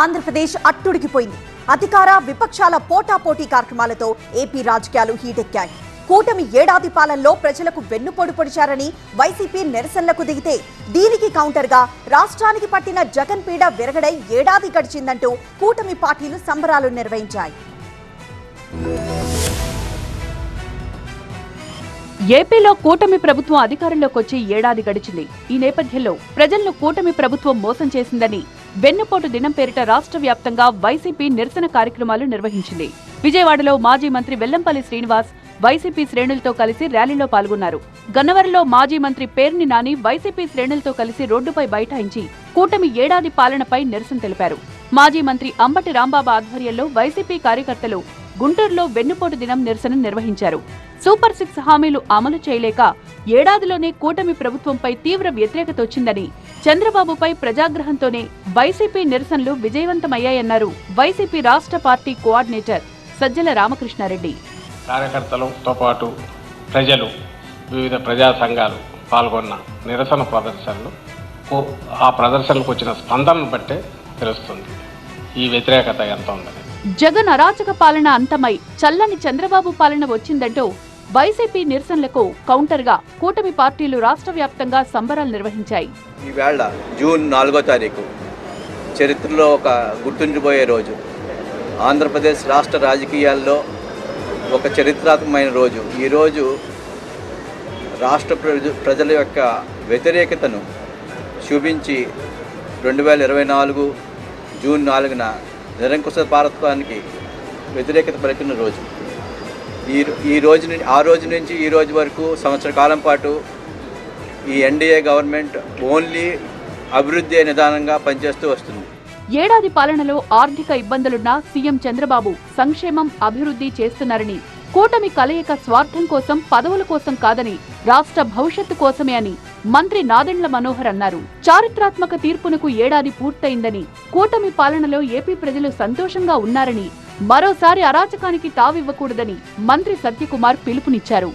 ఆంధ్రప్రదేశ్ అట్టుడికిపోయింది. అధికార విపక్షాల పోటాపోటీ కార్యక్రమాలతో ఏపీ రాజకీయాలు హీటెక్కాయి. కూటమి ఏడాది పాలనలో ప్రజలకు వెన్నుపోటు పొడిచారని వైసీపీ నిరసనలకు దిగితే దీనికి కౌంటర్గా రాష్ట్రానికి పట్టిన జగన్ పీడ విరగడై ఏడాది గడిచిందంటూ కూటమి పార్టీలు సంబరాలు నిర్వహించాయి. ఏపీలో కూటమి ప్రభుత్వం అధికారంలోకి వచ్చి ఏడాది గడిచింది. ఈ నేపథ్యంలో ప్రజలను కూటమి ప్రభుత్వం మోసం చేసిందని వెన్నుపోటు దినం పేరిట రాష్ట్ర వ్యాప్తంగా వైసీపీ నిరసన కార్యక్రమాలు నిర్వహించింది. విజయవాడలో మాజీ మంత్రి వెల్లంపల్లి శ్రీనివాస్ వైసీపీ శ్రేణులతో కలిసి ర్యాలీలో పాల్గొన్నారు. గన్నవరంలో మాజీ మంత్రి పేర్ని నాని వైసీపీ శ్రేణులతో కలిసి రోడ్డుపై బైఠాయించి కూటమి ఏడాది పాలనపై నిరసన తెలిపారు. మాజీ మంత్రి అంబటి రాంబాబు ఆధ్వర్యంలో వైసీపీ కార్యకర్తలు గుంటూరులో వెన్నుపోటు దినం నిరసన నిర్వహించారు. సూపర్ 6 హామీలు అమలు చేయలేక ఏడాదిలోనే కూటమి ప్రభుత్వంపై తీవ్ర వ్యతిరేకత వచ్చిందని, చంద్రబాబుపై ప్రజాగ్రహంతోనే వైసీపీ నిరసనలు విజయవంతమయ్యాయన్నారు వైసీపీ రాష్ట్ర పార్టీ కోఆర్డినేటర్ సజ్జల రామకృష్ణారెడ్డి. కార్యకర్తలతో పాటు ప్రజలు, వివిధ ప్రజా సంఘాలు పాల్గొన్న నిరసన ప్రదర్శనలు, ఆ ప్రదర్శనకు వచ్చిన స్పందనను బట్టే తెలుస్తుంది ఈ వ్యతిరేకత ఎంత ఉందని. జగన్ అరాచక పాలన అంతమై చల్లని చంద్రబాబు పాలన వచ్చిందంటూ వైసీపీ నిరసనలకు కౌంటర్గా కూటమి పార్టీలు రాష్ట్ర వ్యాప్తంగా సంబరాలు నిర్వహించాయి. ఈవేళ జూన్ 4వ తారీఖు చరిత్రలో ఒక గుర్తుండిపోయే రోజు. ఆంధ్రప్రదేశ్ రాష్ట్ర రాజకీయాల్లో ఒక చరిత్రాత్మకమైన రోజు. ఈరోజు రాష్ట్ర ప్రజల యొక్క వ్యతిరేకతను చూపించి 2024 జూన్ 4న నిరంకుశ భారత్వానికి వ్యతిరేకత పలికిన రోజు. ఆ రోజు నుంచి ఈ రోజు వరకు సంవత్సర కాలం పాటు ఈ ఎన్డీఏ గవర్నమెంట్ ఓన్లీ అభివృద్ధి నిదానంగా పనిచేస్తూ వస్తుంది. ఏడాది పాలనలో ఆర్థిక ఇబ్బందులున్నా సీఎం చంద్రబాబు సంక్షేమం, అభివృద్ధి చేస్తున్నారని, కూటమి కలయిక స్వార్థం కోసం, పదవుల కోసం కాదని రాష్ట్ర భవిష్యత్తు కోసమే అని మంత్రి నాదెండ్ల మనోహర్ అన్నారు. చారిత్రాత్మక తీర్పునకు ఏడాది పూర్తయిందని, కూటమి పాలనలో ఏపీ ప్రజలు సంతోషంగా ఉన్నారని, మరోసారి అరాచకానికి తావివ్వకూడదని మంత్రి సత్యకుమార్ పిలుపునిచ్చారు.